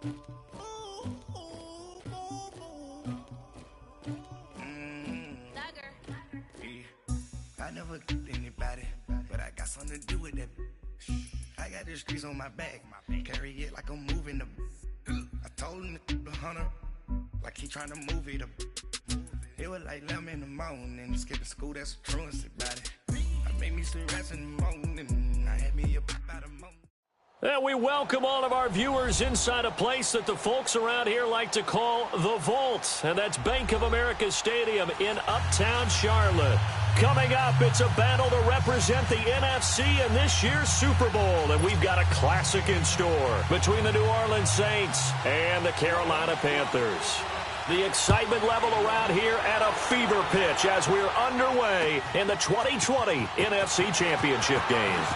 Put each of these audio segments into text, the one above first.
I never killed anybody, but I got something to do with that. I got the streets on my back, carry it like I'm moving the. I told him to the hunter, like he trying to move it up. It was like 11 in the morning, skipping school, that's a truancy about it. I made me some rats in the morning, I had me a pop out of morning. And we welcome all of our viewers inside a place that the folks around here like to call the Vault. And that's Bank of America Stadium in Uptown Charlotte. Coming up, it's a battle to represent the NFC in this year's Super Bowl. And we've got a classic in store between the New Orleans Saints and the Carolina Panthers. The excitement level around here at a fever pitch as we're underway in the 2020 NFC Championship game.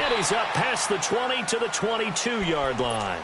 And he's up past the 20 to the 22-yard line.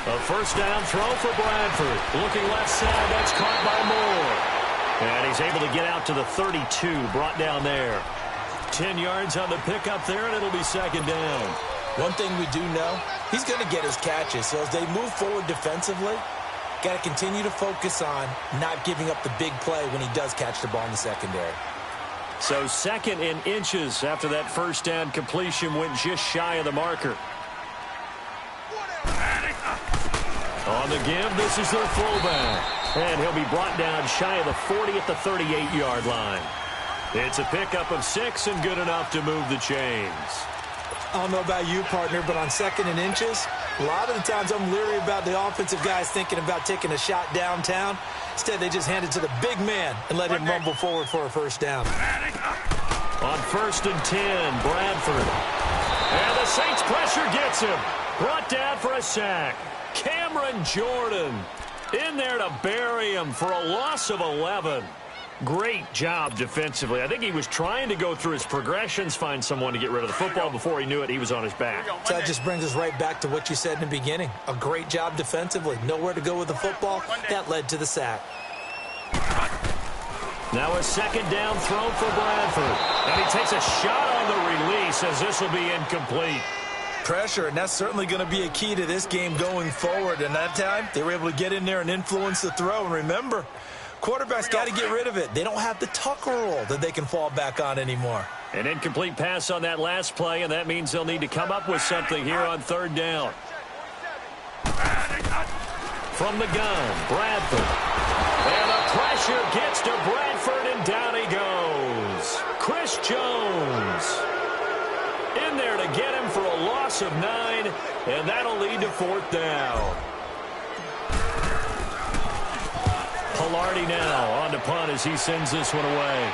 A first down throw for Bradford. Looking left side, that's caught by Moore. And he's able to get out to the 32, brought down there. 10 yards on the pickup there, and it'll be second down. One thing we do know, he's going to get his catches. So as they move forward defensively, got to continue to focus on not giving up the big play when he does catch the ball in the secondary. So second in inches after that first down completion went just shy of the marker. On the give, this is their fullback. And he'll be brought down shy of the 40 at the 38-yard line. It's a pickup of 6 and good enough to move the chains. I don't know about you, partner, but on second and inches, a lot of the times I'm leery about the offensive guys thinking about taking a shot downtown. Instead, they just hand it to the big man and let him rumble forward for a first down. On first and 10, Bradford. And the Saints pressure gets him. Brought down for a sack. Cameron Jordan in there to bury him for a loss of 11. Great job defensively. I think he was trying to go through his progressions, find someone to get rid of the football. Before he knew it, he was on his back. So that just brings us right back to what you said in the beginning. A great job defensively. Nowhere to go with the football. That led to the sack. Now a second down throw for Bradford. And he takes a shot on the release as this will be incomplete. Pressure, and that's certainly going to be a key to this game going forward. And that time, they were able to get in there and influence the throw. And remember, quarterbacks got to get rid of it. They don't have the Tucker rule that they can fall back on anymore. An incomplete pass on that last play, and that means they'll need to come up with something here on third down. From the gun, Bradford. And the pressure gets to Bradford, and down he goes. Chris Jones in there to get him for a loss of 9, and that'll lead to fourth down. Pilardi now on to punt as he sends this one away.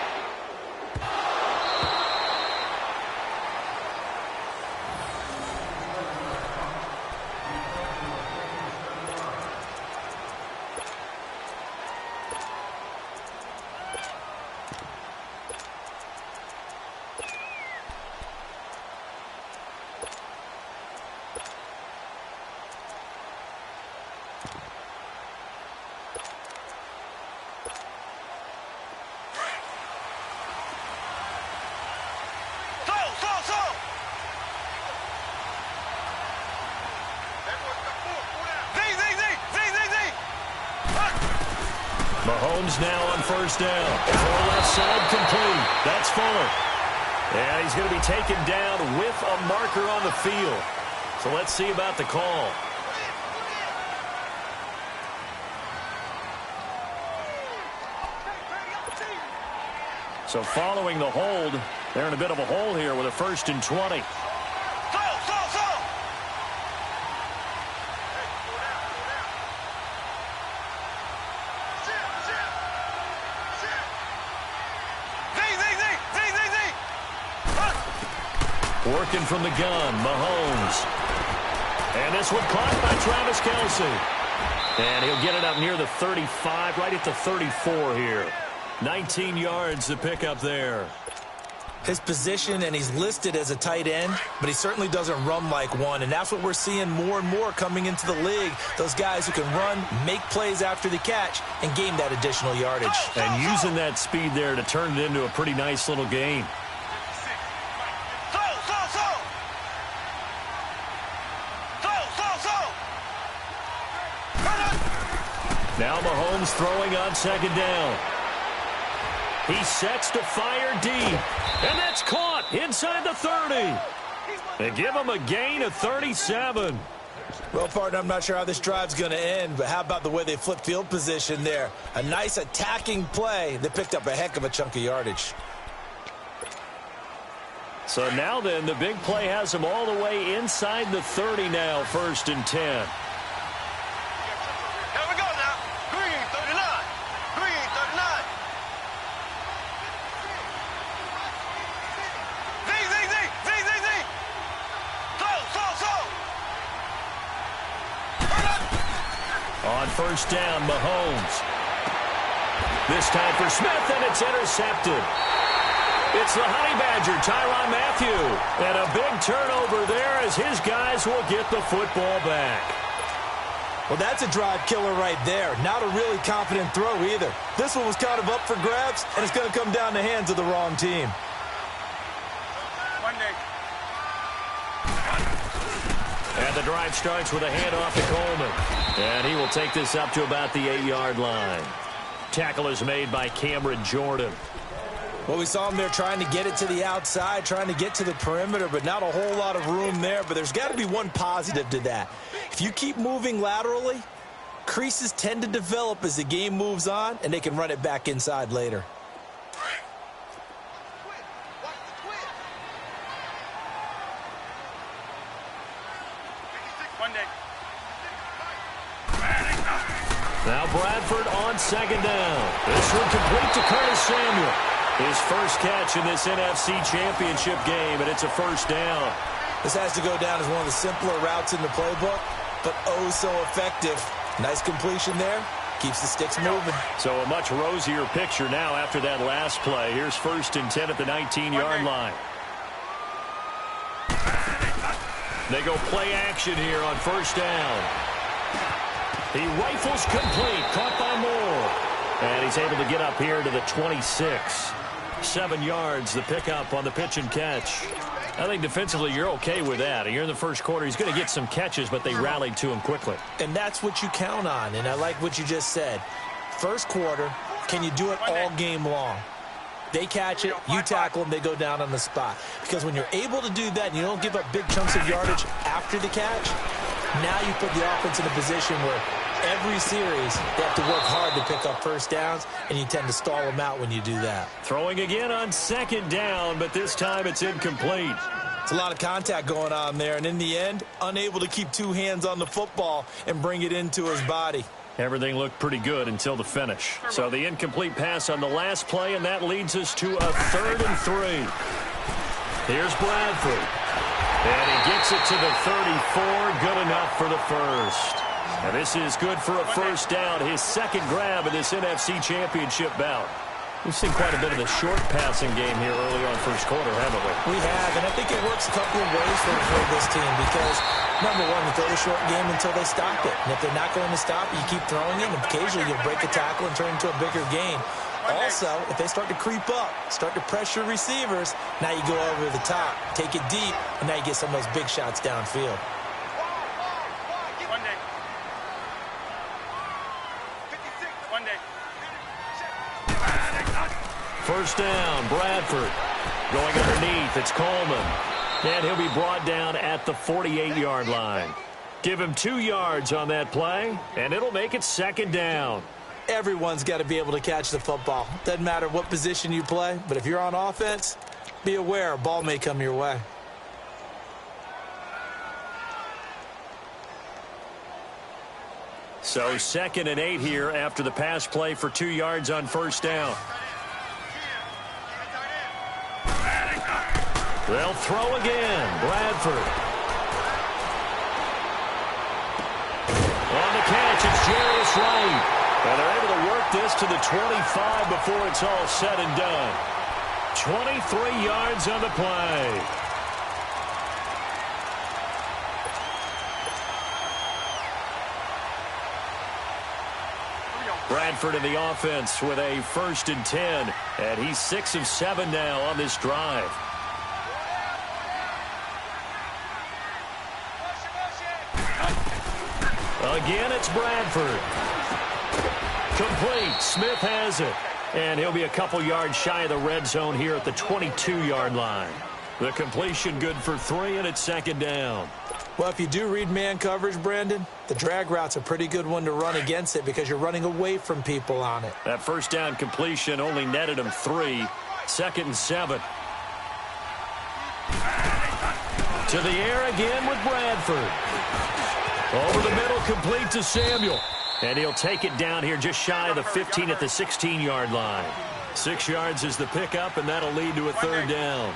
Mahomes now on first down. For left side complete. That's Fuller. And he's going to be taken down with a marker on the field. So let's see about the call. So following the hold, they're in a bit of a hole here with a first and 20. Working from the gun, Mahomes. And this one caught by Travis Kelce. And he'll get it up near the 35, right at the 34 here. 19 yards to pick up there. His position, and he's listed as a tight end, but he certainly doesn't run like one, and that's what we're seeing more and more coming into the league. Those guys who can run, make plays after the catch, and gain that additional yardage. And using that speed there to turn it into a pretty nice little gain. Now Mahomes throwing on second down. He sets to fire deep. And that's caught inside the 30. They give him a gain of 37. Well, partner, I'm not sure how this drive's going to end, but how about the way they flip field position there? A nice attacking play that picked up a heck of a chunk of yardage. So now then, the big play has him all the way inside the 30 now, 1st and 10. On 1st down, Mahomes. This time for Smith, and it's intercepted. It's the Honey Badger, Tyrann Mathieu. And a big turnover there as his guys will get the football back. Well, that's a drive killer right there. Not a really confident throw either. This one was kind of up for grabs, and it's going to come down the hands of the wrong team. And the drive starts with a handoff to Coleman. And he will take this up to about the 8-yard line. Tackle is made by Cameron Jordan. Well, we saw him there trying to get it to the outside, trying to get to the perimeter, but not a whole lot of room there. But there's got to be one positive to that. If you keep moving laterally, creases tend to develop as the game moves on, and they can run it back inside later. Now Bradford on second down. This one complete to Curtis Samuel. His first catch in this NFC Championship game, and it's a 1st down. This has to go down as one of the simpler routes in the playbook, but oh so effective. Nice completion there. Keeps the sticks moving. So a much rosier picture now after that last play. Here's 1st and 10 at the 19-yard line. They go play action here on 1st down. He rifles complete, caught by Moore. And he's able to get up here to the 26. 7 yards, the pickup on the pitch and catch. I think defensively you're okay with that. You're in the first quarter. He's going to get some catches, but they rallied to him quickly. And that's what you count on, and I like what you just said. First quarter, can you do it all game long? They catch it, you tackle them, they go down on the spot. Because when you're able to do that and you don't give up big chunks of yardage after the catch, now you put the offense in a position where every series they have to work hard to pick up 1st downs, and you tend to stall them out when you do that. Throwing again on 2nd down, but this time it's incomplete. It's a lot of contact going on there, and in the end, unable to keep 2 hands on the football and bring it into his body. Everything looked pretty good until the finish. So the incomplete pass on the last play, and that leads us to a 3rd and 3. Here's Bradford. And he gets it to the 34. Good enough for the 1st. And this is good for a 1st down. His 2nd grab in this NFC Championship bout. We've seen quite a bit of the short passing game here early on 1st quarter, haven't we? We have, and I think it works a couple of ways for this team because, number one, you throw the short game until they stop it. And if they're not going to stop it, you keep throwing it, and occasionally you'll break a tackle and turn it into a bigger gain. Also, if they start to creep up, start to pressure receivers, now you go over the top, take it deep, and now you get some of those big shots downfield. First down, Bradford. Going underneath, it's Coleman. And he'll be brought down at the 48-yard line. Give him 2 yards on that play, and it'll make it 2nd down. Everyone's got to be able to catch the football. Doesn't matter what position you play, but if you're on offense, be aware a ball may come your way. So 2nd and 8 here after the pass play for 2 yards on 1st down. They'll throw again. Bradford. On the catch, it's Jarius Wright. And they're able to work this to the 25 before it's all said and done. 23 yards on the play. Bradford in the offense with a 1st and 10. And he's 6 of 7 now on this drive. Again, it's Bradford. Complete. Smith has it. And he'll be a couple yards shy of the red zone here at the 22-yard line. The completion good for 3, and it's 2nd down. Well, if you do read man coverage, Brandon, the drag route's a pretty good one to run against it because you're running away from people on it. That 1st down completion only netted him 3. 2nd and 7. To the air again with Bradford. Over the middle, complete to Samuel. And he'll take it down here just shy of the 15 at the 16-yard line. 6 yards is the pickup, and that'll lead to a 3rd down.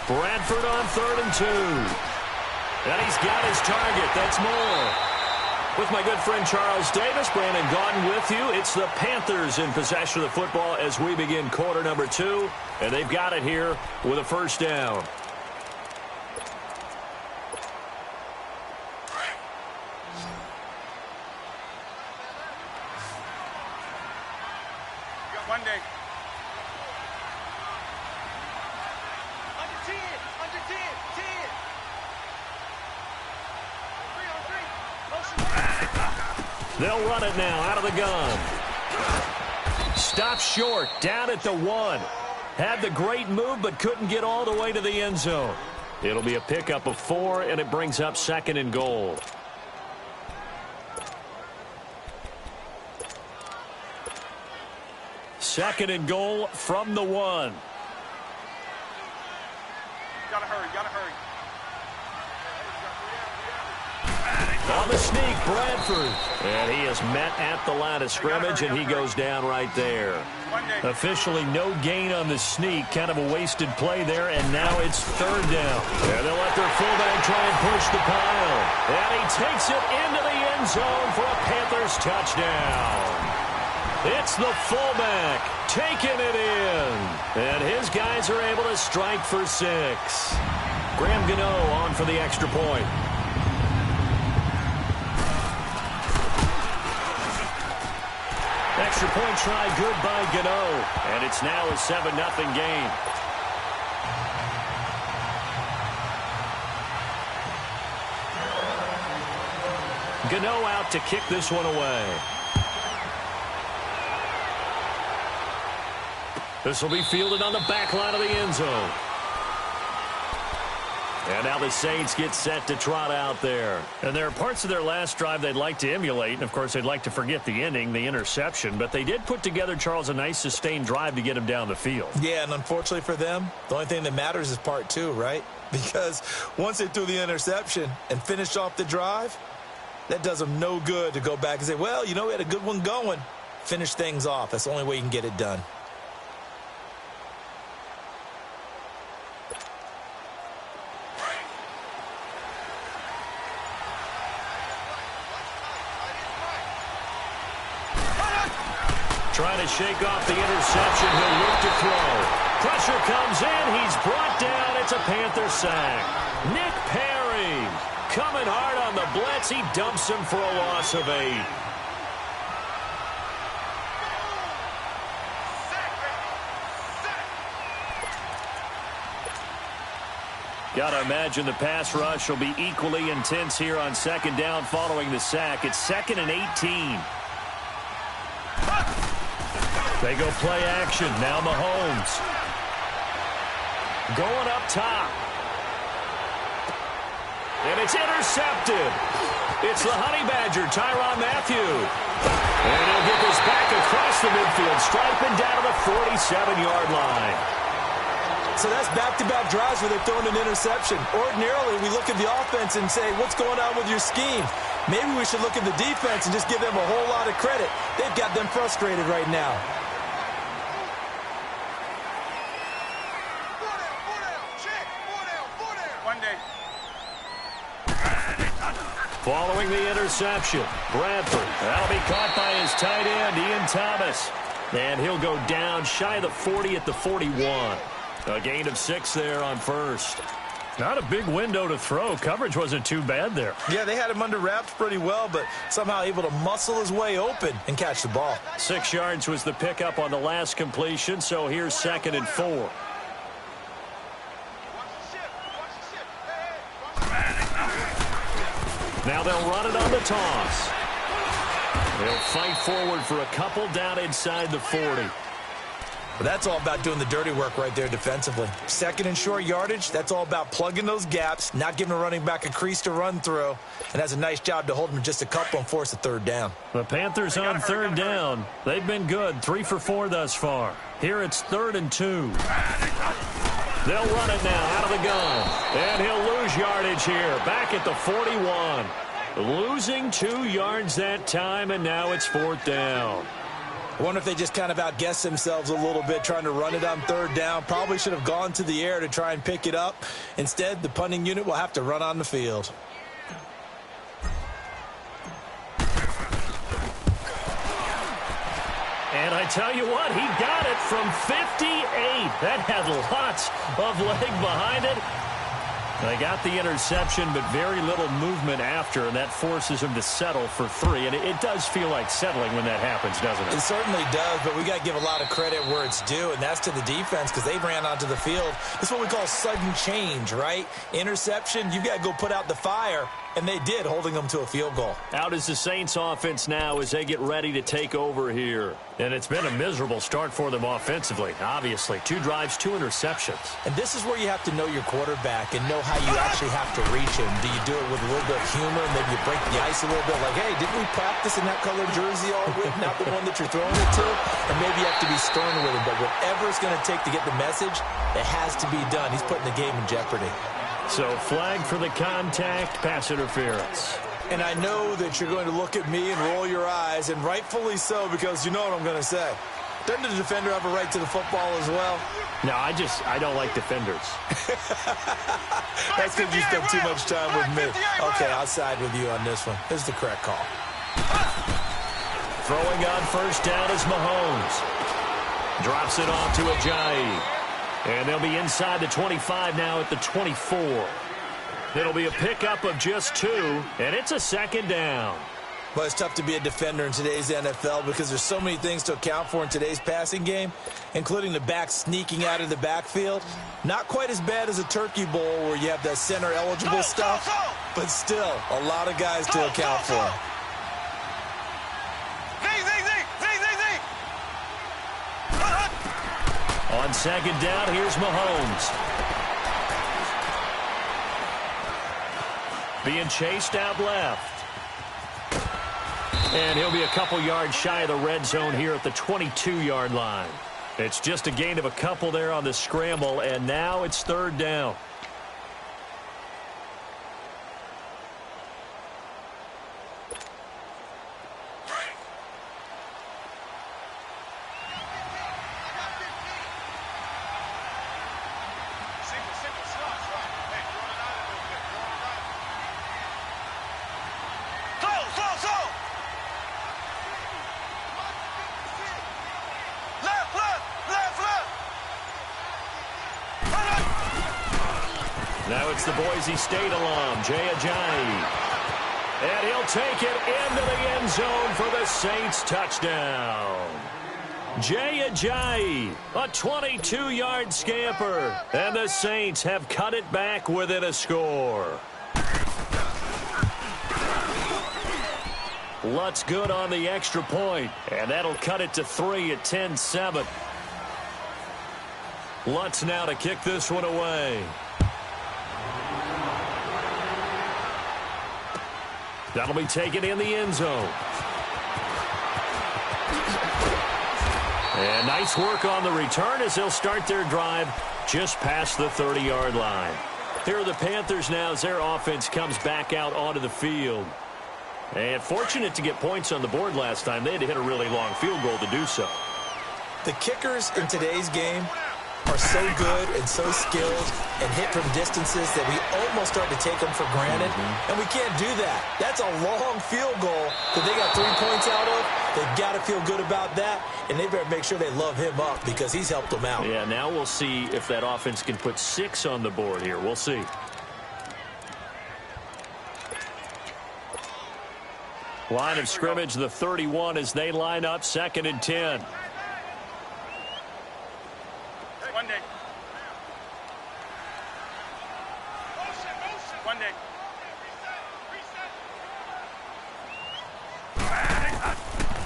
Bradford on 3rd and 2. And he's got his target. That's more. With my good friend Charles Davis, Brandon Gaudin with you. It's the Panthers in possession of the football as we begin quarter number 2. And they've got it here with a 1st down. Monday. They'll run it now out of the gun. Stop short, down at the 1. Had the great move, but couldn't get all the way to the end zone. It'll be a pickup of 4, and it brings up 2nd and goal. Second and goal from the 1. Gotta hurry, gotta hurry. On the sneak, Bradford. And he is met at the line of scrimmage, and he goes down right there. Officially no gain on the sneak. Kind of a wasted play there, and now it's 3rd down. And they'll let their fullback try and push the pile. And he takes it into the end zone for a Panthers touchdown. It's the fullback taking it in. And his guys are able to strike for 6. Graham Gano on for the extra point. Extra point try good by Gano. And it's now a 7-0 game. Gano out to kick this one away. This will be fielded on the back line of the end zone. And now the Saints get set to trot out there. And there are parts of their last drive they'd like to emulate. And, of course, they'd like to forget the ending, the interception. But they did put together, Charles, a nice sustained drive to get him down the field. Yeah, and unfortunately for them, the only thing that matters is part 2, right? Because once they threw the interception and finished off the drive, that does them no good to go back and say, well, you know, we had a good one going. Finish things off. That's the only way you can get it done. Trying to shake off the interception. He'll look to throw. Pressure comes in. He's brought down. It's a Panther sack. Nick Perry coming hard on the blitz. He dumps him for a loss of 8. Got to imagine the pass rush will be equally intense here on 2nd down following the sack. It's 2nd and 18. They go play action. Now Mahomes. Going up top. And it's intercepted. It's the Honey Badger, Tyrann Mathieu. And he'll get this back across the midfield stripe and down to the 47-yard line. So that's back-to-back drives where they've thrown an interception. Ordinarily, we look at the offense and say, what's going on with your scheme? Maybe we should look at the defense and just give them a whole lot of credit. They've got them frustrated right now. Following the interception, Bradford. That'll be caught by his tight end, Ian Thomas. And he'll go down shy of the 40 at the 41. A gain of 6 there on first. Not a big window to throw. Coverage wasn't too bad there. Yeah, they had him under wraps pretty well, but somehow able to muscle his way open and catch the ball. 6 yards was the pickup on the last completion, so here's 2nd and 4. Now they'll run it on the toss. They'll fight forward for a couple down inside the 40. But that's all about doing the dirty work right there defensively. 2nd and short yardage, that's all about plugging those gaps, not giving a running back a crease to run through, and that's a nice job to hold him just a couple and force a 3rd down. The Panthers on 3rd down. They've been good, 3 for 4 thus far. Here it's 3rd and 2. They'll run it now out of the gun. And he'll lose yardage here, back at the 41. Losing 2 yards that time, and now it's 4th down. I wonder if they just kind of outguessed themselves a little bit trying to run it on 3rd down. Probably should have gone to the air to try and pick it up. Instead, the punting unit will have to run on the field. And I tell you what, he got it from 58. That had lots of leg behind it. They got the interception, but very little movement after, and that forces him to settle for 3. And it does feel like settling when that happens, doesn't it? It certainly does, but we got to give a lot of credit where it's due, and that's to the defense because they ran onto the field. That's what we call sudden change, right? Interception, you've got to go put out the fire, and they did, holding them to a field goal. Out is the Saints offense now as they get ready to take over here. And it's been a miserable start for them offensively, obviously. 2 drives, 2 interceptions. And this is where you have to know your quarterback and know how you actually have to reach him. Do you do it with a little bit of humor? Maybe you break the ice a little bit like, hey, didn't we practice in that colored jersey all week? Not the one that you're throwing it to? And maybe you have to be stern with him. But whatever it's going to take to get the message, it has to be done. He's putting the game in jeopardy. So flag for the contact, pass interference. And I know that you're going to look at me and roll your eyes, and rightfully so, because you know what I'm going to say. Doesn't the defender have a right to the football as well? No, I don't like defenders. That's because you spend too much time with me. Okay, I'll side with you on this one. This is the correct call. Throwing on 1st down is Mahomes. Drops it off to Ajayi. And they'll be inside the 25 now at the 24. It'll be a pickup of just 2, and it's a 2nd down. Well, it's tough to be a defender in today's NFL because there's so many things to account for in today's passing game, including the back sneaking out of the backfield. Not quite as bad as a turkey bowl where you have that center-eligible stuff, but still a lot of guys to account for. On 2nd down, here's Mahomes. Being chased out left. And he'll be a couple yards shy of the red zone here at the 22-yard line. It's just a gain of a couple there on the scramble, and now it's 3rd down. Now it's the Boise State alum, Jay Ajayi. And he'll take it into the end zone for the Saints touchdown. Jay Ajayi, a 22-yard scamper. And the Saints have cut it back within a score. Lutz good on the extra point, and that'll cut it to 3 at 10-7. Lutz now to kick this one away. That'll be taken in the end zone. And nice work on the return as they'll start their drive just past the 30-yard line. Here are the Panthers now as their offense comes back out onto the field. And fortunate to get points on the board last time. They had to hit a really long field goal to do so. The kickers in today's game are so good and so skilled and hit from distances that we almost start to take them for granted. And we can't do that. That's a long field goal that they got 3 points out of. They've got to feel good about that, and they better make sure they love him up because he's helped them out. Yeah, now we'll see if that offense can put 6 on the board here. We'll see. Line of scrimmage, the 31 as they line up 2nd and 10. One day. One day.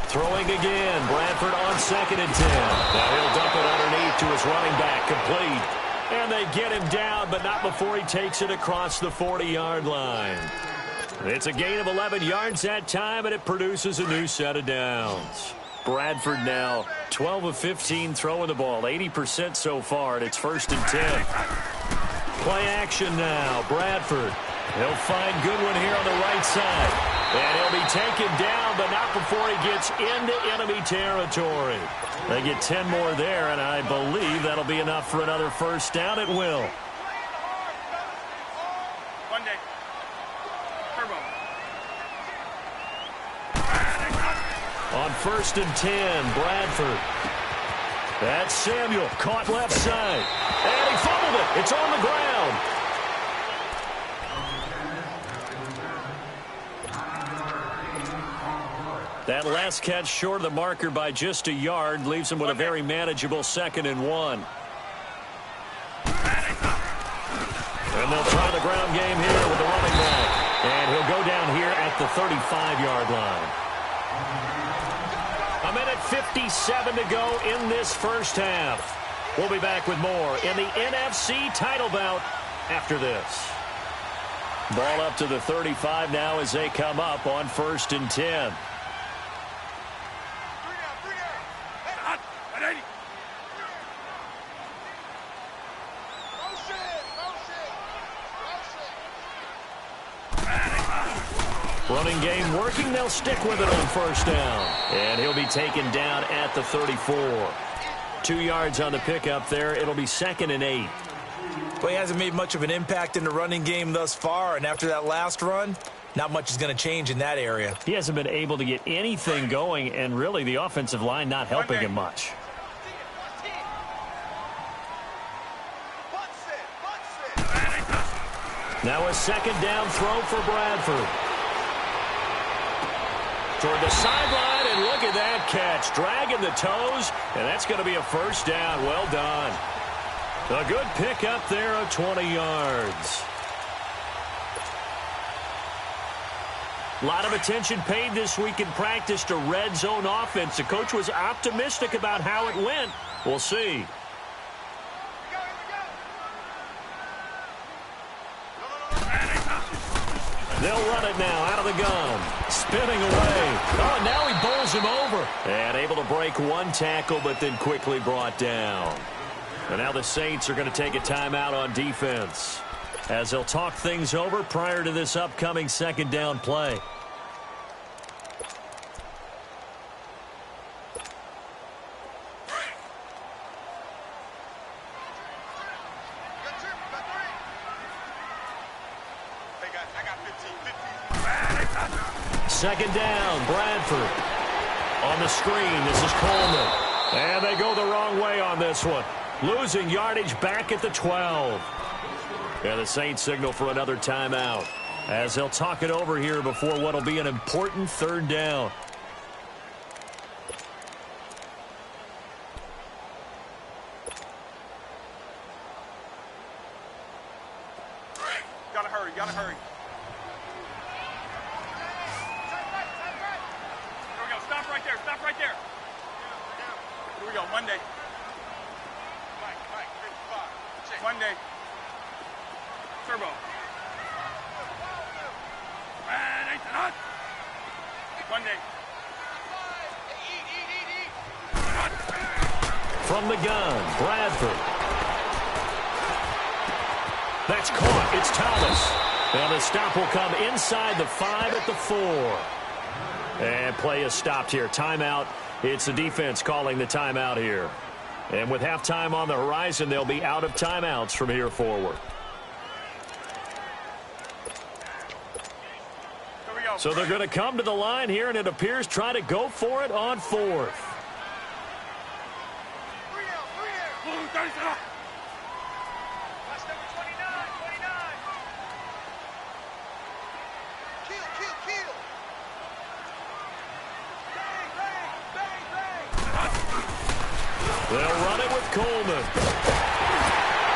Throwing again. Bradford on 2nd and 10. Now he'll dump it underneath to his running back. Complete. And they get him down, but not before he takes it across the 40-yard line. It's a gain of 11 yards that time, and it produces a new set of downs. Bradford now 12 of 15 throwing the ball, 80% so far, and it's 1st and 10. Play action now. Bradford. He'll find Goodwin here on the right side. And he'll be taken down, but not before he gets into enemy territory. They get 10 more there, and I believe that'll be enough for another 1st down. It will. One day. Turbo. On 1st and 10, Bradford. That's Samuel, caught left side. And he fumbled it. It's on the ground. That last catch short of the marker by just a yard leaves him with a very manageable 2nd and 1. And they'll try the ground game here with the running back. And he'll go down here at the 35-yard line. A minute 57 to go in this 1st half. We'll be back with more in the NFC title bout after this. Ball up to the 35 now as they come up on 1st and 10. Running game working. They'll stick with it on 1st down. And he'll be taken down at the 34. 2 yards on the pickup there. It'll be 2nd and 8. Well, he hasn't made much of an impact in the running game thus far, and after that last run, not much is going to change in that area. He hasn't been able to get anything going, and really the offensive line not helping him much. Now a 2nd down throw for Bradford. Toward the sideline, and look at that catch. Dragging the toes, and that's going to be a 1st down. Well done. A good pickup there of 20 yards. A lot of attention paid this week in practice to red zone offense. The coach was optimistic about how it went. We'll see. They'll run it now out of the gun. Spinning away. Oh, and now he bowls him over. And able to break 1 tackle, but then quickly brought down. And now the Saints are going to take a timeout on defense as they'll talk things over prior to this upcoming 2nd down play. Second down, Bradford. On the screen, this is Coleman. And they go the wrong way on this one. Losing yardage back at the 12. And the Saints signal for another timeout as they'll talk it over here before what will be an important 3rd down. Gotta hurry, gotta hurry. Here we go, stop right there, stop right there. Here we go, Monday. Monday. Turbo. One day. From the gun, Bradford. That's caught. It's Thomas. And the stop will come inside the 5 at the 4. And play is stopped here. Timeout. It's the defense calling the timeout here. And with halftime on the horizon, they'll be out of timeouts from here forward. So they're going to come to the line here, and it appears try to go for it on 4th. They'll run it with Coleman.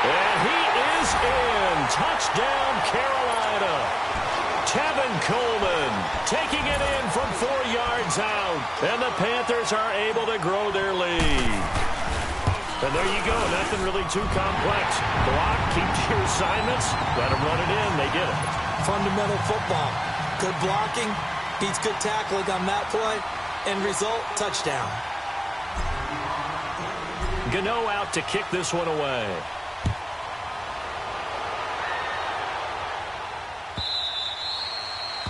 And he is in. Touchdown, Carolina. Tevin Coleman taking it in from 4 yards out. And the Panthers are able to grow their lead. And there you go. Nothing really too complex. Block, keep to your assignments. Let them run it in. They did it. Fundamental football. Good blocking. Beats good tackling on that play. End result, touchdown. Gano out to kick this one away.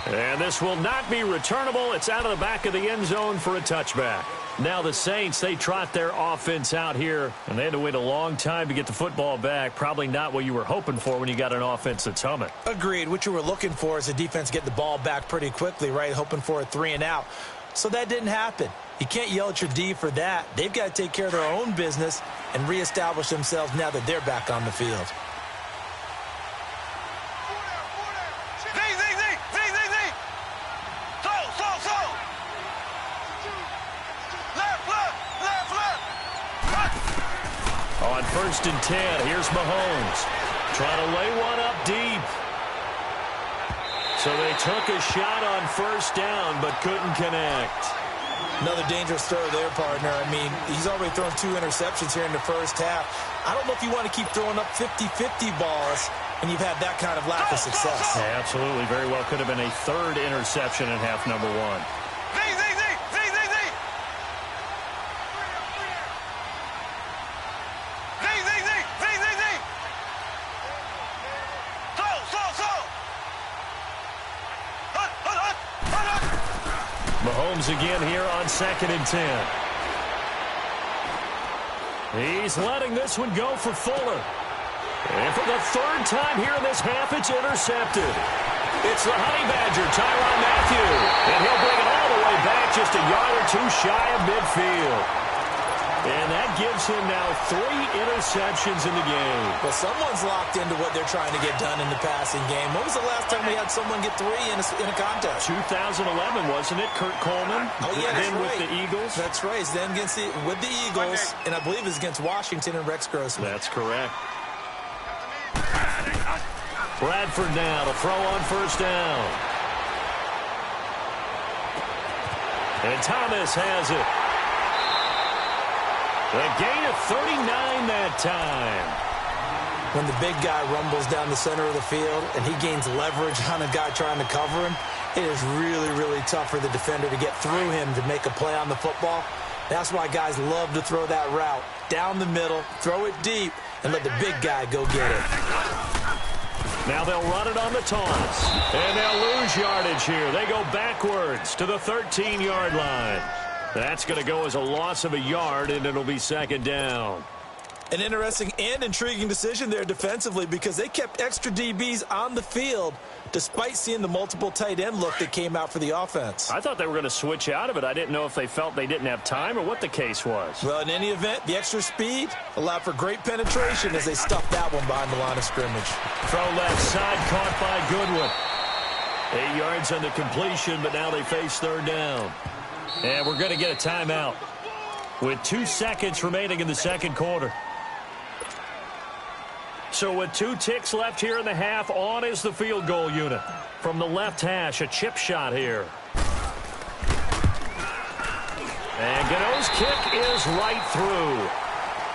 And this will not be returnable. It's out of the back of the end zone for a touchback. Now the Saints, they trot their offense out here, and they had to wait a long time to get the football back. Probably not what you were hoping for when you got an offense that's humming. Agreed. What you were looking for is the defense get the ball back pretty quickly, right? Hoping for a 3 and out. So that didn't happen. You can't yell at your D for that. They've got to take care of their own business and reestablish themselves now that they're back on the field. On 1st and 10, here's Mahomes. Trying to lay one up deep. So they took a shot on 1st down, but couldn't connect. Another dangerous throw there, partner. I mean, he's already thrown 2 interceptions here in the first half. I don't know if you want to keep throwing up 50-50 balls when you've had that kind of lack of success. Yeah, absolutely. Very well could have been a 3rd interception in half number 1. Mahomes again here on 2nd and 10. He's letting this one go for Fuller. And for the 3rd time here in this half, it's intercepted. It's the Honey Badger, Tyrann Mathieu. And he'll bring it all the way back just a yard or 2 shy of midfield. And that gives him now 3 interceptions in the game. Well, someone's locked into what they're trying to get done in the passing game. When was the last time we had someone get 3 in a contest? 2011, wasn't it? Kurt Coleman. Oh, yeah, that's then right. With the Eagles. That's right. Then with the Eagles, and I believe it's against Washington and Rex Grossman. That's correct. Bradford now to throw on 1st down. And Thomas has it. A gain of 39 that time. When the big guy rumbles down the center of the field and he gains leverage on a guy trying to cover him, it is really, really tough for the defender to get through him to make a play on the football. That's why guys love to throw that route. Down the middle, throw it deep, and let the big guy go get it. Now they'll run it on the toss. And they'll lose yardage here. They go backwards to the 13-yard line. That's going to go as a loss of a yard, and it'll be 2nd down. An interesting and intriguing decision there defensively because they kept extra DBs on the field despite seeing the multiple tight end look that came out for the offense. I thought they were going to switch out of it. I didn't know if they felt they didn't have time or what the case was. Well, in any event, the extra speed allowed for great penetration as they stuffed that one behind the line of scrimmage. Throw left side caught by Goodwin. 8 yards on the completion, but now they face 3rd down. And we're going to get a timeout with 2 seconds remaining in the 2nd quarter. So with 2 ticks left here in the half, on is the field goal unit. From the left hash, a chip shot here. And Gano's kick is right through.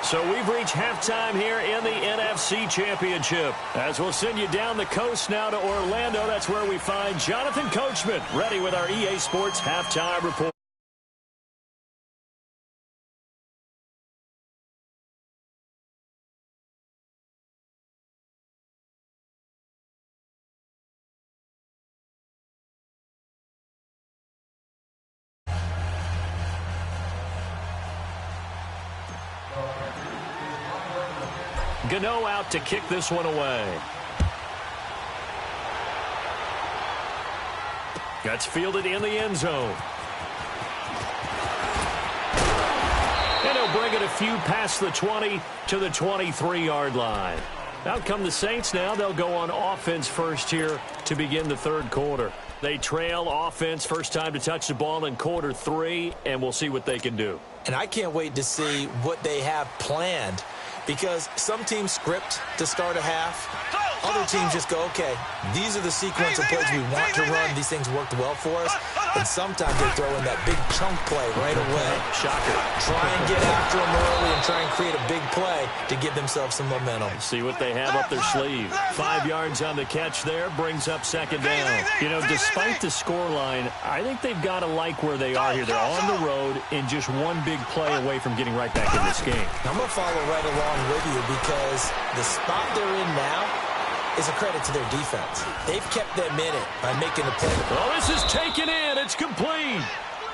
So we've reached halftime here in the NFC Championship. As we'll send you down the coast now to Orlando, that's where we find Jonathan Coachman ready with our EA Sports Halftime Report. Gano out to kick this one away. That's fielded in the end zone. And he'll bring it a few past the 20 to the 23-yard line. Out come the Saints now. They'll go on offense first here to begin the third quarter. They trail offense first time to touch the ball in quarter 3, and we'll see what they can do. And I can't wait to see what they have planned, because some teams script to start a half. Other teams just go, okay, these are the sequence of plays we want to run. These things worked well for us. And sometimes they throw in that big chunk play right away. Shocker. Try and get after them early and try and create a big play to give themselves some momentum. See what they have up their sleeve. 5 yards on the catch there, brings up second down. You know, despite the scoreline, I think they've got to like where they are here. They're on the road and just one big play away from getting right back in this game. I'm going to follow right along with you, because the spot they're in now is a credit to their defense. They've kept them in it by making the play. Oh, this is taken in. It's complete.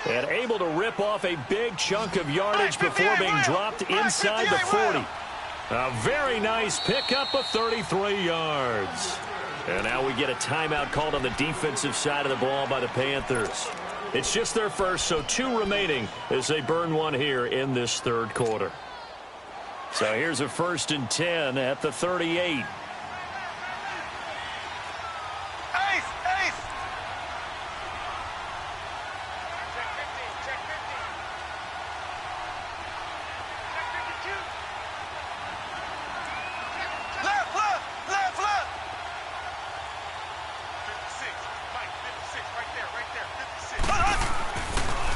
And able to rip off a big chunk of yardage before being dropped inside the 40. A very nice pickup of 33 yards. And now we get a timeout called on the defensive side of the ball by the Panthers. It's just their first, so 2 remaining as they burn one here in this third quarter. So here's a 1st and 10 at the 38.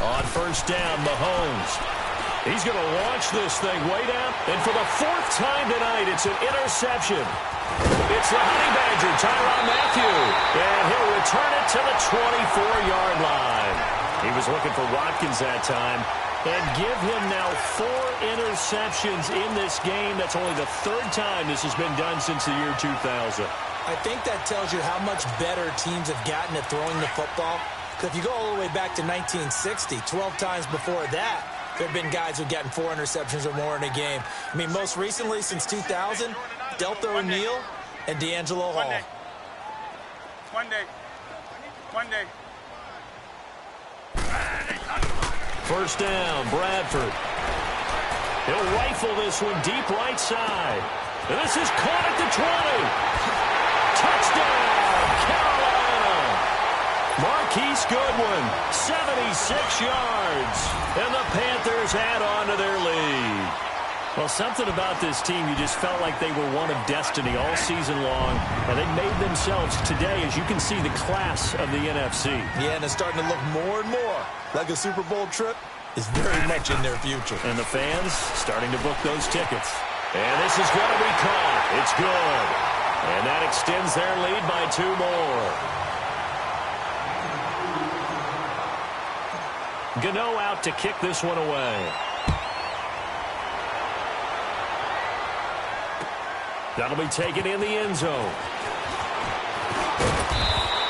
On first down, Mahomes. He's going to launch this thing way down. And for the 4th time tonight, it's an interception. It's the Honey Badger, Tyrann Mathieu. And he'll return it to the 24-yard line. He was looking for Watkins that time. And give him now 4 interceptions in this game. That's only the 3rd time this has been done since the year 2000. I think that tells you how much better teams have gotten at throwing the football. If you go all the way back to 1960, 12 times before that, there have been guys who've gotten 4 interceptions or more in a game. I mean, most recently, since 2000, Delta O'Neal and D'Angelo Hall. One day. First down, Bradford. He'll rifle this one deep right side. And this is caught at the 20. Touchdown, Carolina. Marquise Goodwin, 76 yards. And the Panthers add on to their lead. Well, something about this team, you just felt like they were one of destiny all season long. And they made themselves today, as you can see, the class of the NFC. Yeah, and it's starting to look more and more like a Super Bowl trip is very much in their future. And the fans starting to book those tickets. And this is going to be caught. It's good. And that extends their lead by 2 more. Gano out to kick this one away. That'll be taken in the end zone.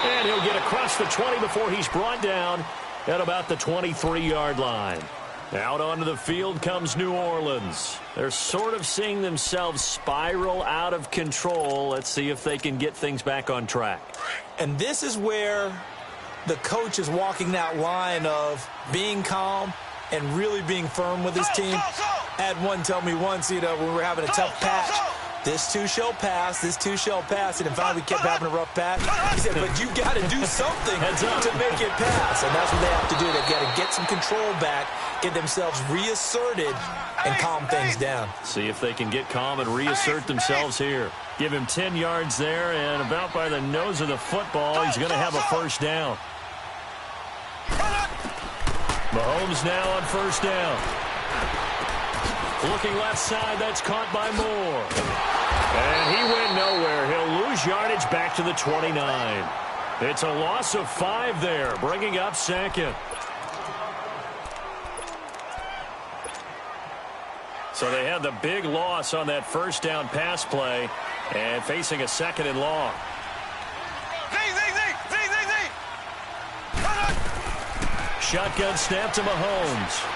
And he'll get across the 20 before he's brought down at about the 23-yard line. Out onto the field comes New Orleans. They're sort of seeing themselves spiral out of control. Let's see if they can get things back on track. And this is where the coach is walking that line of being calm and really being firm with his team. Had one tell me once, when we were having a tough patch, this too shall pass, this too shall pass. And in fact, we kept having a rough patch. He said, but you got to do something to make it pass. And that's what they have to do. They've got to get some control back, get themselves reasserted, and calm things down. See if they can get calm and reassert themselves here. Give him 10 yards there, and about by the nose of the football, he's going to have a first down. Mahomes now on first down. Looking left side, that's caught by Moore. And he went nowhere. He'll lose yardage back to the 29. It's a loss of 5 there, bringing up second. So they had the big loss on that first down pass play and facing a second and long. Shotgun snap to Mahomes.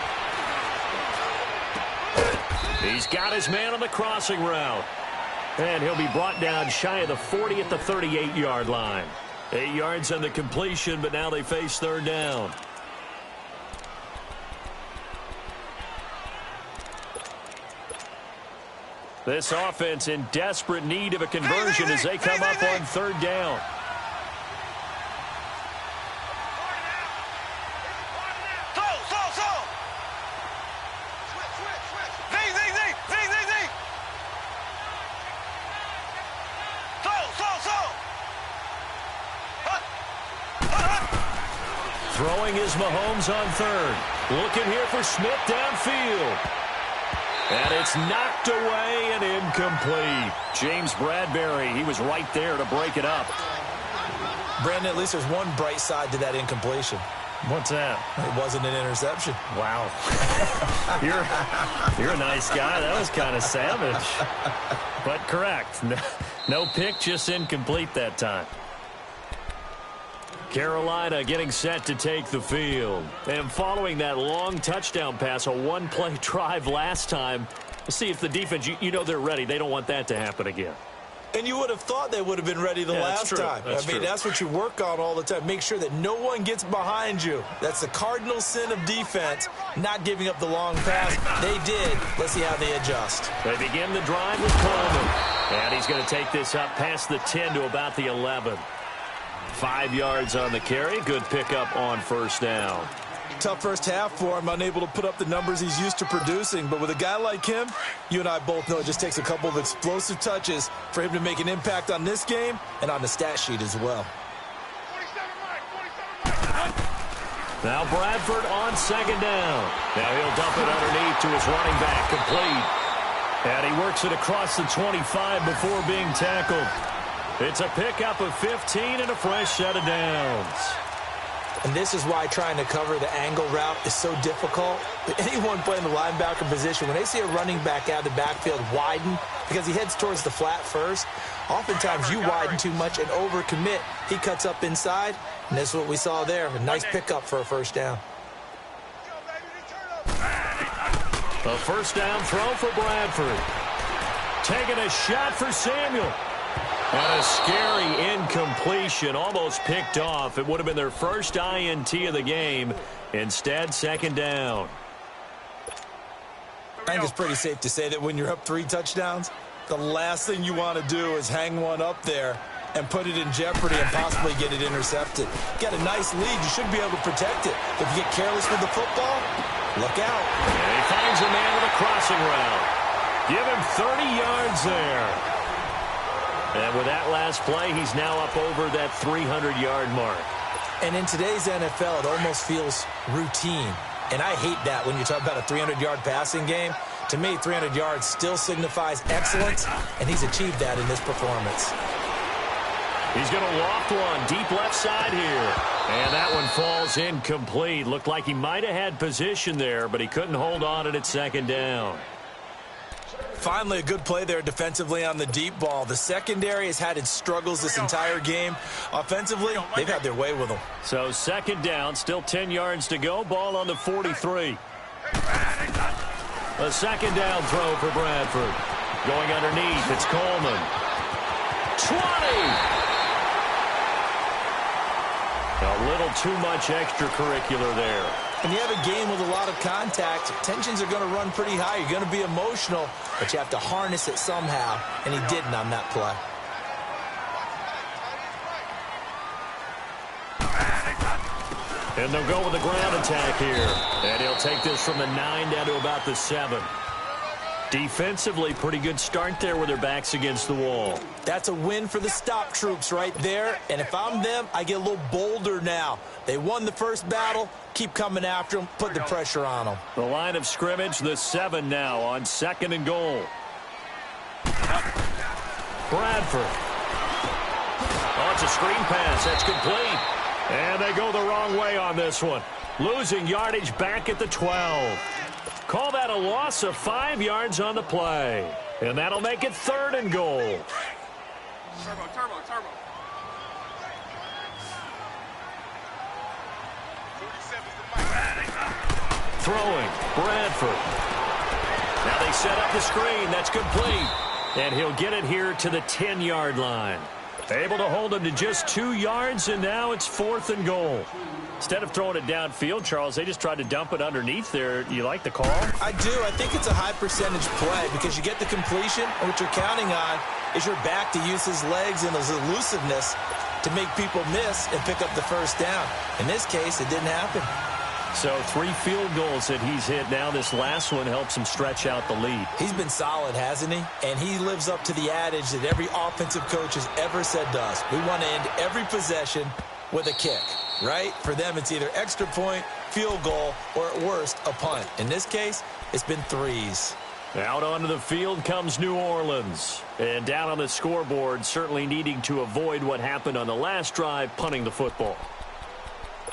He's got his man on the crossing route. And he'll be brought down shy of the 40 at the 38-yard line. 8 yards on the completion, but now they face third down. This offense in desperate need of a conversion as they come up on third down. Throwing is Mahomes on third. Looking here for Smith downfield. And it's knocked away and incomplete. James Bradbury, he was right there to break it up. Brandon, at least there's one bright side to that incompletion. What's that? It wasn't an interception. Wow. You're a nice guy. That was kind of savage. But correct. No pick, just incomplete that time. Carolina getting set to take the field. And following that long touchdown pass, a one-play drive last time, see if the defense, you know they're ready. They don't want that to happen again. And you would have thought they would have been ready the last time. That's what you work on all the time. Make sure that no one gets behind you. That's the cardinal sin of defense, not giving up the long pass. They did. Let's see how they adjust. They begin the drive with Coleman. And he's going to take this up past the 10 to about the 11. 5 yards on the carry. Good pickup on first down. Tough first half for him, unable to put up the numbers he's used to producing. But with a guy like him, you and I both know it just takes a couple of explosive touches for him to make an impact on this game and on the stat sheet as well. Now Bradford on second down. Now he'll dump it underneath to his running back, complete. And he works it across the 25 before being tackled. It's a pickup of 15 and a fresh set of downs. And this is why trying to cover the angle route is so difficult. Anyone playing the linebacker position, when they see a running back out of the backfield widen, because he heads towards the flat first, oftentimes you widen too much and overcommit. He cuts up inside, and this is what we saw there. A nice pickup for a first down. A first down throw for Bradford. Taking a shot for Samuel. And a scary incompletion, almost picked off. It would have been their first INT of the game. Instead, second down. I think it's pretty safe to say that when you're up 3 touchdowns, the last thing you want to do is hang one up there and put it in jeopardy and possibly get it intercepted. Got a nice lead. You should be able to protect it. If you get careless with the football, look out. And he finds a man with a crossing route. Give him 30 yards there. And with that last play, he's now up over that 300-yard mark. And in today's NFL, it almost feels routine. And I hate that when you talk about a 300-yard passing game. To me, 300 yards still signifies excellence, and he's achieved that in this performance. He's going to loft one deep left side here. And that one falls incomplete. Looked like he might have had position there, but he couldn't hold on at second down. Finally, a good play there defensively on the deep ball. The secondary has had its struggles this entire game. Offensively, they've had their way with them. So second down, still 10 yards to go. Ball on the 43. A second down throw for Bradford. Going underneath, it's Coleman. 20! A little too much extracurricular there. When you have a game with a lot of contact, tensions are going to run pretty high. You're going to be emotional, but you have to harness it somehow, and he didn't on that play. And they'll go with the ground attack here. And he'll take this from the 9 down to about the 7. Defensively, pretty good start there with their backs against the wall. That's a win for the stop troops right there. And if I'm them, I get a little bolder now. They won the first battle. Keep coming after them. Put the pressure on them. The line of scrimmage, the 7 now on 2nd and goal. Bradford. Oh, it's a screen pass. That's complete. And they go the wrong way on this one. Losing yardage back at the 12. Call that a loss of 5 yards on the play. And that'll make it 3rd and goal. Turbo. Throwing, Bradford. Now they set up the screen. That's complete. And he'll get it here to the 10-yard line. Able to hold him to just 2 yards, and now it's 4th and goal. Instead of throwing it downfield, Charles, they just tried to dump it underneath there. You like the call? I do. I think it's a high-percentage play because you get the completion, and what you're counting on is your back to use his legs and his elusiveness to make people miss and pick up the first down. In this case, it didn't happen. So 3 field goals that he's hit now. This last one helps him stretch out the lead. He's been solid, hasn't he? And he lives up to the adage that every offensive coach has ever said to us. We want to end every possession with a kick, right? For them, it's either extra point, field goal, or at worst, a punt. In this case, it's been 3s. Out onto the field comes New Orleans. And down on the scoreboard, certainly needing to avoid what happened on the last drive, punting the football.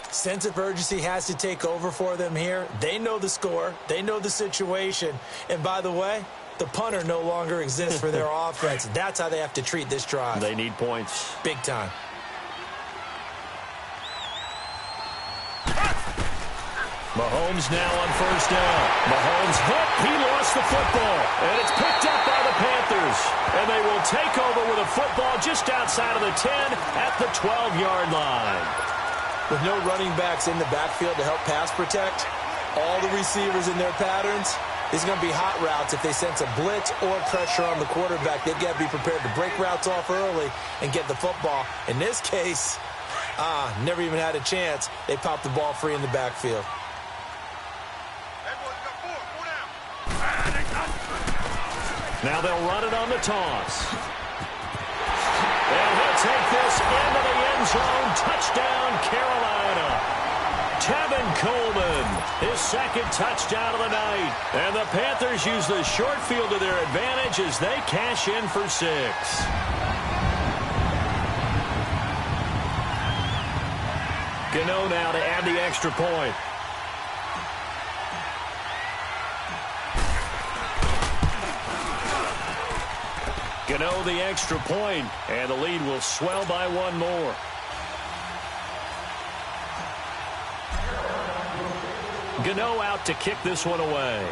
Sense of urgency has to take over for them here. They know the score. They know the situation. And by the way, the punter no longer exists for their offense. That's how they have to treat this drive. They need points. Big time. Mahomes now on 1st down. Mahomes hit. He lost the football. And it's picked up by the Panthers. And they will take over with a football just outside of the 10 at the 12-yard line. With no running backs in the backfield to help pass protect, all the receivers in their patterns, these are going to be hot routes if they sense a blitz or pressure on the quarterback. They've got to be prepared to break routes off early and get the football. In this case, never even had a chance. They popped the ball free in the backfield. Now they'll run it on the toss. And he'll take this into the end zone. Touchdown, Carolina. Tevin Coleman, his 2nd touchdown of the night. And the Panthers use the short field to their advantage as they cash in for 6. Gano now to add the extra point. Gano the extra point, and the lead will swell by 1 more. Gano out to kick this one away.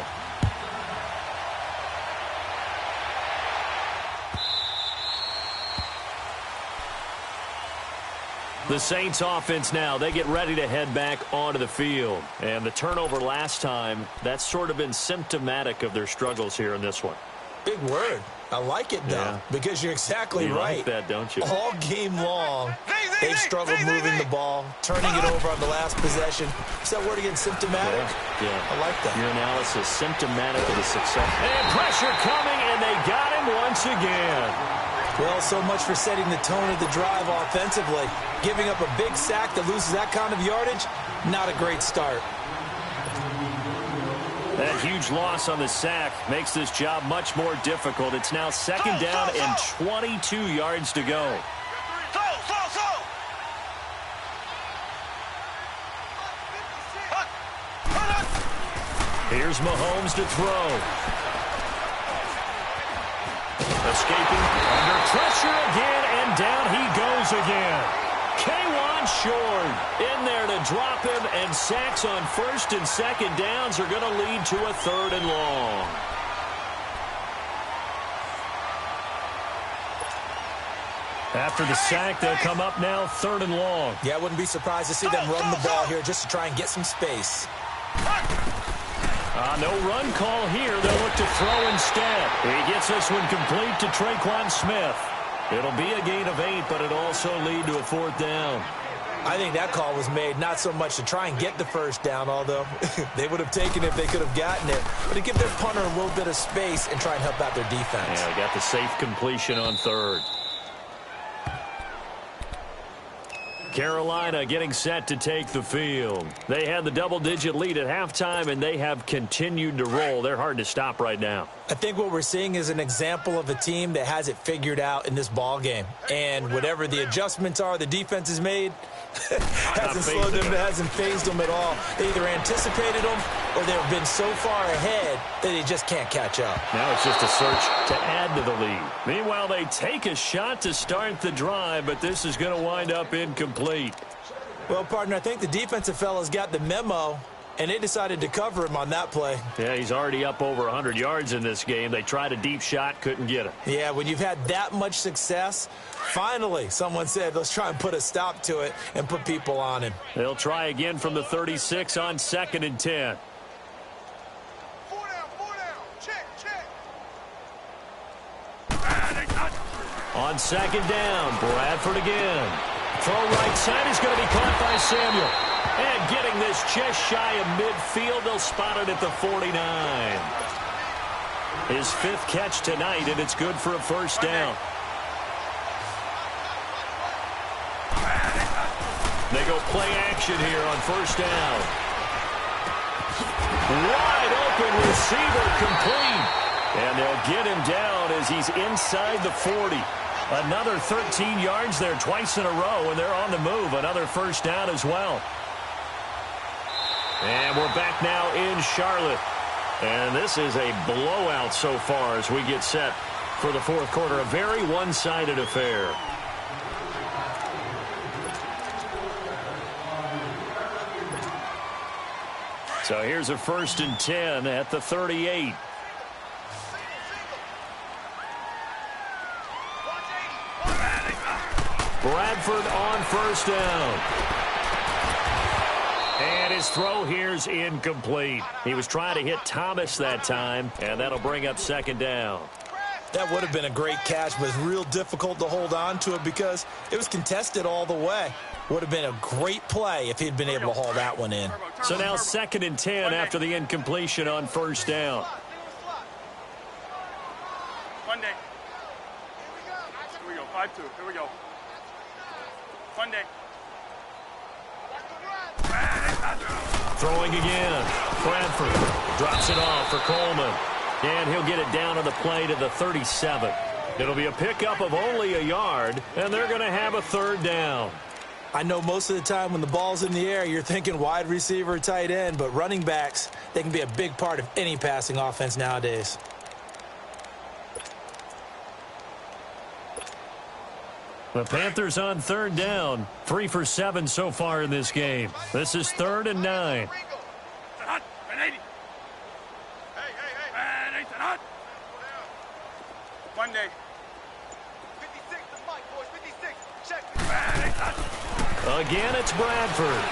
The Saints offense now, they get ready to head back onto the field. And the turnover last time, that's sort of been symptomatic of their struggles here in this one. Big word. I like it, though, because you're exactly right. You like that, don't you? All game long, they've struggled moving the ball, turning it over on the last possession. Is that word again, symptomatic? Yeah. I like that. Your analysis, symptomatic of the success. And pressure coming, and they got him once again. Well, so much for setting the tone of the drive offensively. Giving up a big sack that loses that kind of yardage, not a great start. That huge loss on the sack makes this job much more difficult. It's now 2nd down and 22 yards to go. Here's Mahomes to throw. Escaping under pressure again, and down he goes again. K1 short in there to drop him, and sacks on 1st and 2nd downs are going to lead to a 3rd and long. After the sack, they'll come up now 3rd and long. Yeah, I wouldn't be surprised to see them run the ball here just to try and get some space. No run call here. They'll look to throw instead. He gets this one complete to Traquan Smith. It'll be a gain of 8, but it'll also lead to a 4th down. I think that call was made not so much to try and get the first down, although they would have taken it if they could have gotten it, but to give their punter a little bit of space and try and help out their defense. Yeah, got the safe completion on third. Carolina getting set to take the field. They had the double-digit lead at halftime, and they have continued to roll. They're hard to stop right now. I think what we're seeing is an example of a team that has it figured out in this ball game. And whatever the adjustments are the defense has made, hasn't slowed them, hasn't phased them at all. They either anticipated them or they've been so far ahead that they just can't catch up. Now it's just a search to add to the lead. Meanwhile, they take a shot to start the drive, but this is going to wind up incomplete. Well, partner, I think the defensive fellas got the memo, and they decided to cover him on that play. Yeah, he's already up over 100 yards in this game. They tried a deep shot, couldn't get it. Yeah, when you've had that much success, finally someone said, let's try and put a stop to it and put people on him. They'll try again from the 36 on 2nd and 10. Four down. Check. On 2nd down, Bradford again. Throw right side is going to be caught by Samuel. And getting this just shy of midfield, they'll spot it at the 49. His 5th catch tonight, and it's good for a first down. They go play action here on first down. Wide open receiver complete. And they'll get him down as he's inside the 40. Another 13 yards there twice in a row, and they're on the move. Another first down as well. And we're back now in Charlotte. And this is a blowout so far as we get set for the fourth quarter. A very one-sided affair. So here's a 1st and 10 at the 38. Bradford on first down. And his throw here's incomplete. He was trying to hit Thomas that time, and that'll bring up 2nd down. That would have been a great catch, but it's real difficult to hold on to it because it was contested all the way. Would have been a great play if he'd been able to haul that one in. So now 2nd and 10 after the incompletion on first down. Monday. Here we go. 5-2. Here we go. Monday. Throwing again. Bradford drops it off for Coleman. And he'll get it down on the play to the 37. It'll be a pickup of only a yard, and they're going to have a 3rd down. I know most of the time when the ball's in the air, you're thinking wide receiver, tight end, but running backs, they can be a big part of any passing offense nowadays. The Panthers on 3rd down. 3 for 7 so far in this game. This is 3rd and 9. Monday. 56, the mic, boys. 56. Check. Again, it's Bradford.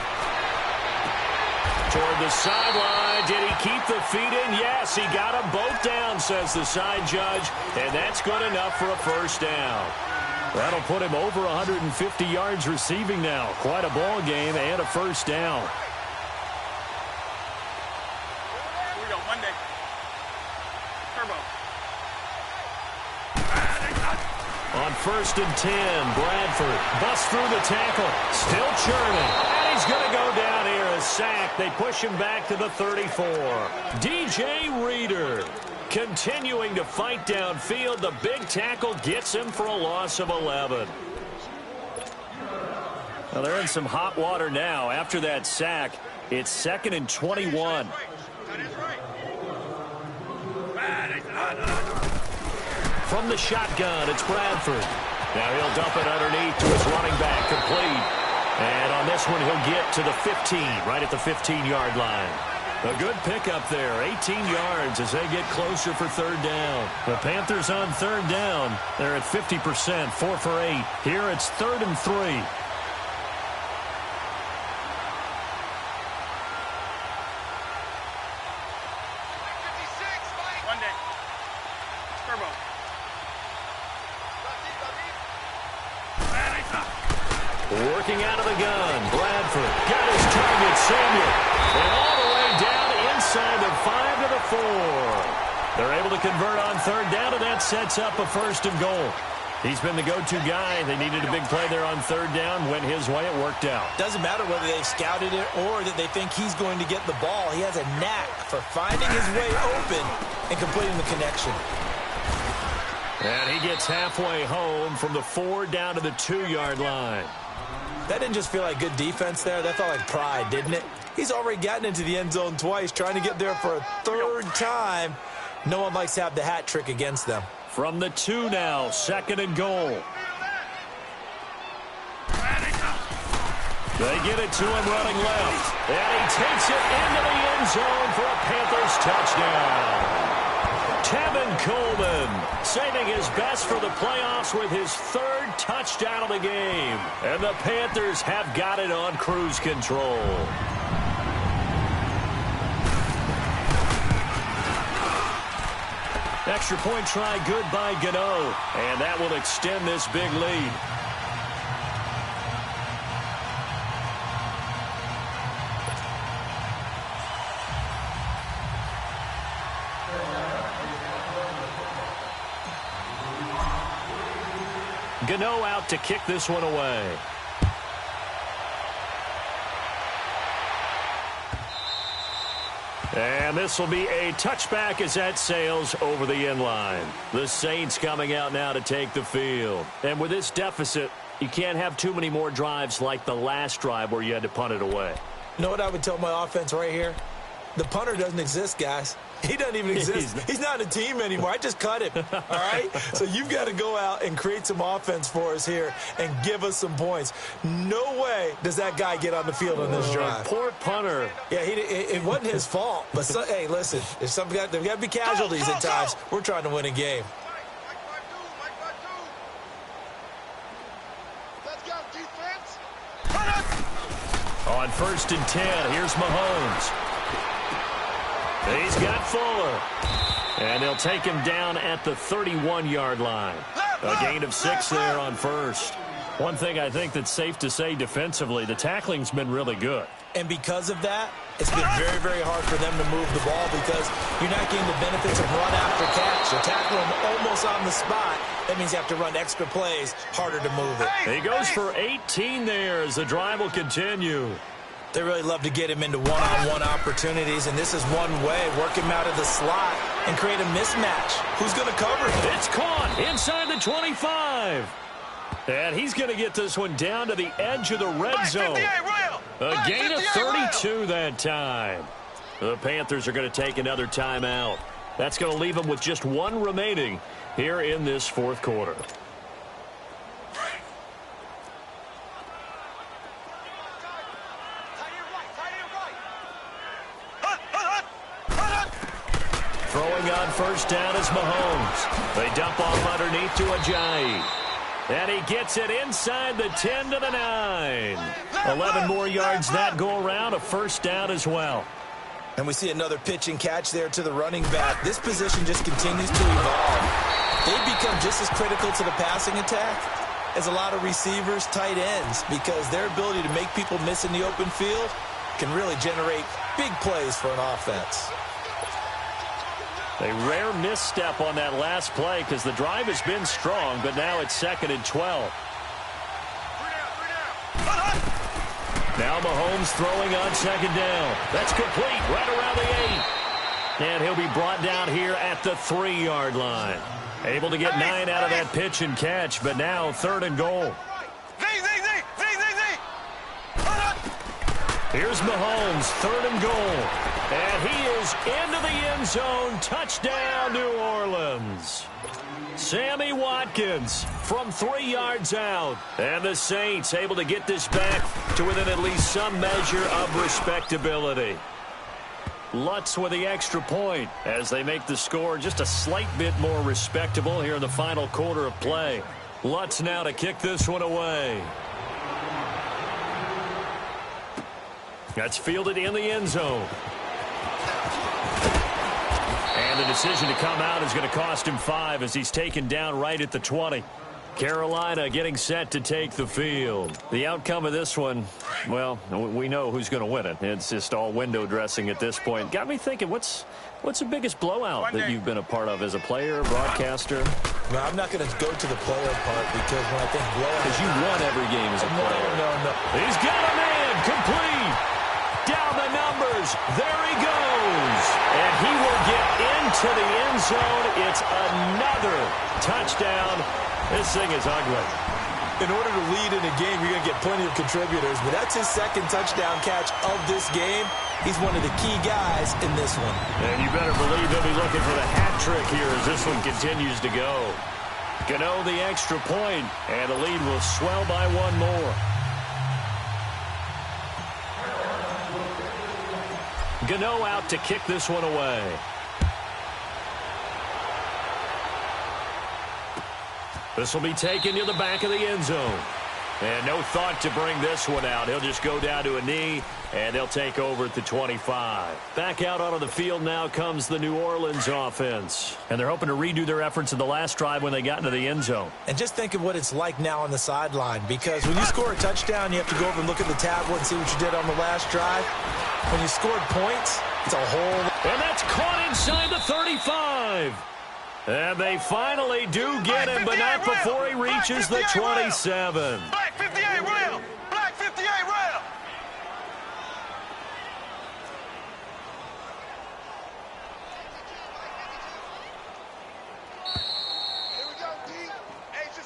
Toward the sideline. Did he keep the feet in? Yes, he got them both down, says the side judge. And that's good enough for a first down. That'll put him over 150 yards receiving now. Quite a ball game and a first down. Here we go. Monday. Turbo. On 1st and 10, Bradford busts through the tackle. Still churning. And he's going to go down here. A sack. They push him back to the 34. DJ Reader continuing to fight downfield. The big tackle gets him for a loss of 11. Well, they're in some hot water now. After that sack, it's 2nd and 21. From the shotgun, it's Bradford. Now he'll dump it underneath to his running back, complete. And on this one, he'll get to the 15, right at the 15-yard line. A good pickup there, 18 yards as they get closer for 3rd down. The Panthers on 3rd down. They're at 50%, 4 for 8. Here it's 3rd and 3. Monday. Turbo. Working out of the gun. Bradford got his target, Samuel. And all the way down inside the 5 to the 4. They're able to convert on third down, and that sets up a 1st and goal. He's been the go-to guy. They needed a big play there on third down. Went his way. It worked out. Doesn't matter whether they've scouted it or that they think he's going to get the ball. He has a knack for finding his way open and completing the connection. And he gets halfway home from the 4 down to the 2-yard line. That didn't just feel like good defense there. That felt like pride, didn't it? He's already gotten into the end zone twice, trying to get there for a 3rd time. No one likes to have the hat trick against them. From the 2 now, 2nd and goal. They get it to him running left. And he takes it into the end zone for a Panthers touchdown. Tevin Coleman saving his best for the playoffs with his 3rd touchdown of the game. And the Panthers have got it on cruise control. Extra point try good by Gano. And that will extend this big lead. Gano out to kick this one away. And this will be a touchback as that sails over the end line. The Saints coming out now to take the field. And with this deficit, you can't have too many more drives like the last drive where you had to punt it away. You know what I would tell my offense right here? The punter doesn't exist, guys. He doesn't even exist. He's not a team anymore. I just cut him, all right? So you've got to go out and create some offense for us here and give us some points. No way does that guy get on the field on this drive. Poor punter. Yeah, it wasn't his fault. But, hey, listen, there's got to be casualties at times. We're trying to win a game. Let's go, defense. On 1st and 10, here's Mahomes. He's got Fuller. And they'll take him down at the 31-yard line. A gain of 6 there on 1st. One thing I think that's safe to say defensively, the tackling's been really good. And because of that, it's been very, very hard for them to move the ball because you're not getting the benefits of run after catch. You tackle him almost on the spot. That means you have to run extra plays, harder to move it. He goes for 18 there as the drive will continue. They really love to get him into one-on-one opportunities, and this is one way. Work him out of the slot and create a mismatch. Who's going to cover him? It's caught inside the 25. And he's going to get this one down to the edge of the red zone. A gain of 32 that time. The Panthers are going to take another timeout. That's going to leave them with just 1 remaining here in this 4th quarter. Throwing on 1st down is Mahomes. They dump off underneath to Ajayi. And he gets it inside the 10 to the 9. 11 more yards that go around, a 1st down as well. And we see another pitch and catch there to the running back. This position just continues to evolve. They've become just as critical to the passing attack as a lot of receivers, tight ends, because their ability to make people miss in the open field can really generate big plays for an offense. A rare misstep on that last play because the drive has been strong, but now it's 2nd and 12. Now Mahomes throwing on 2nd down. That's complete right around the 8. And he'll be brought down here at the 3-yard line. Able to get 9 out of that pitch and catch, but now 3rd and goal. Here's Mahomes, 3rd and goal. And he is into the end zone. Touchdown, New Orleans. Sammy Watkins from 3 yards out. And the Saints able to get this back to within at least some measure of respectability. Lutz with the extra point as they make the score just a slight bit more respectable here in the final quarter of play. Lutz now to kick this one away. That's fielded in the end zone. And the decision to come out is going to cost him 5 as he's taken down right at the 20. Carolina getting set to take the field. The outcome of this one, well, we know who's going to win it. It's just all window dressing at this point. Got me thinking, what's the biggest blowout that you've been a part of as a player, broadcaster? No, I'm not going to go to the player part because when I think blowout... Because you won every game as a player. No. He's got a man, complete. Down the numbers. There he goes. And he will get into the end zone. It's another touchdown. This thing is ugly. In order to lead in a game, you're going to get plenty of contributors, but that's his second touchdown catch of this game. He's one of the key guys in this one. And you better believe they'll be looking for the hat trick here as this one continues to go. Gano the extra point, and the lead will swell by one more. Gano out to kick this one away. This will be taken to the back of the end zone. And no thought to bring this one out. He'll just go down to a knee, and they'll take over at the 25. Back out onto the field now comes the New Orleans offense. And they're hoping to redo their efforts in the last drive when they got into the end zone. And just think of what it's like now on the sideline, because when you score a touchdown, you have to go over and look at the tablet and see what you did on the last drive. When you scored points, it's a whole... And that's caught inside the 35. And they finally do get him, but not before he reaches the 27. Black 58 rail! Black 58 rail! Here we go, D. Hey, it's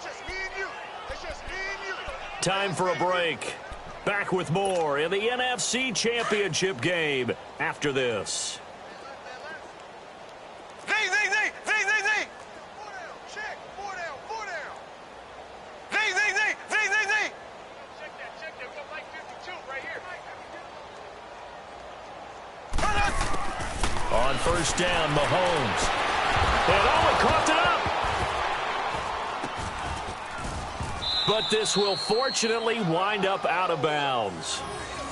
just me and you. It's just me and you. Time for a break. Back with more in the NFC Championship game after this. On first down, Mahomes. And he coughed it up. But this will fortunately wind up out of bounds.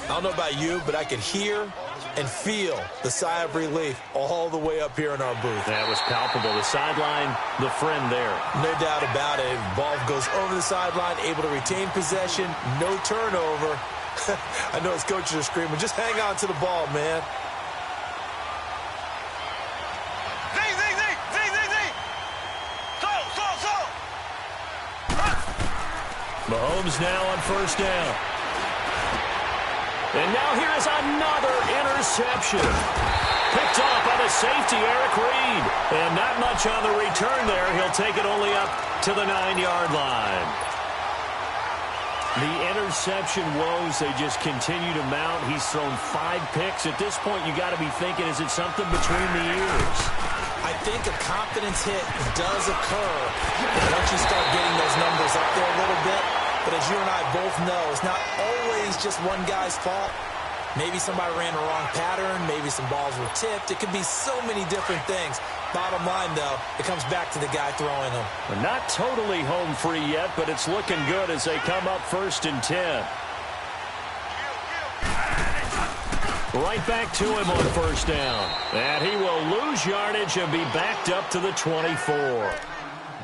I don't know about you, but I could hear and feel the sigh of relief all the way up here in our booth. That was palpable. The sideline, the friend there. No doubt about it. Ball goes over the sideline, able to retain possession, no turnover. I know his coaches are screaming, just hang on to the ball, man. Mahomes now on first down. And now here is another interception. Picked off by the safety, Eric Reed. And not much on the return there. He'll take it only up to the 9-yard line. The interception woes, they just continue to mount. He's thrown 5 picks. At this point, you got to be thinking, is it something between the ears? I think a confidence hit does occur once you start getting those numbers up there a little bit. But as you and I both know, it's not always just one guy's fault. Maybe somebody ran the wrong pattern. Maybe some balls were tipped. It could be so many different things. Bottom line, though, it comes back to the guy throwing them. Not totally home free yet, but it's looking good as they come up first and 10. Right back to him on first down. And he will lose yardage and be backed up to the 24.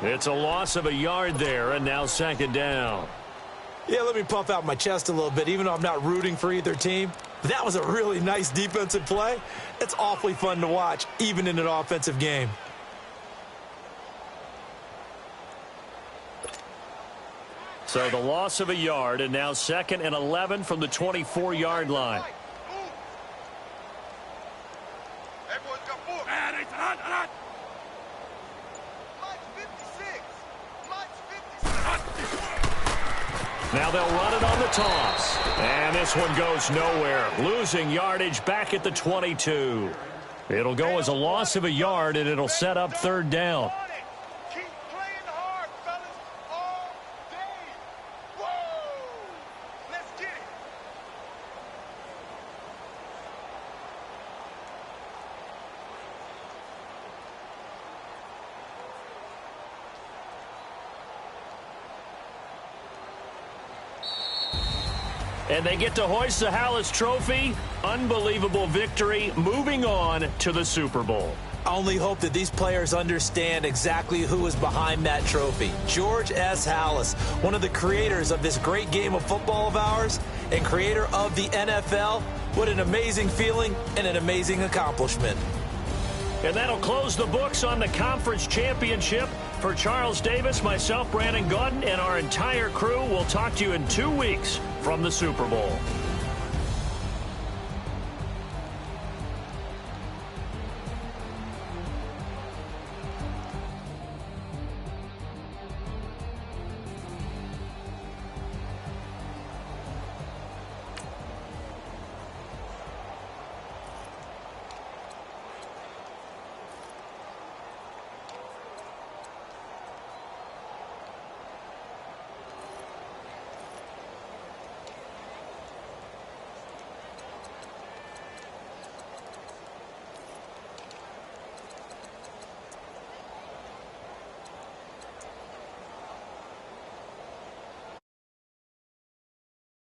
It's a loss of a yard there, and now second down. Yeah, let me puff out my chest a little bit, even though I'm not rooting for either team. But that was a really nice defensive play. It's awfully fun to watch, even in an offensive game. So the loss of a yard, and now second and 11 from the 24-yard line. Now they'll run it on the toss. And this one goes nowhere. Losing yardage back at the 22. It'll go as a loss of a yard, and it'll set up third down. Keep playing hard, fellas, all day. Whoa! Let's get it. And they get to hoist the Hallis Trophy. Unbelievable victory, moving on to the Super Bowl. I only hope that these players understand exactly who is behind that trophy. George S. Halas, one of the creators of this great game of football of ours and creator of the NFL. What an amazing feeling and an amazing accomplishment. And that'll close the books on the conference championship. For Charles Davis, myself, Brandon Gaudin, and our entire crew, we'll talk to you in 2 weeks from the Super Bowl.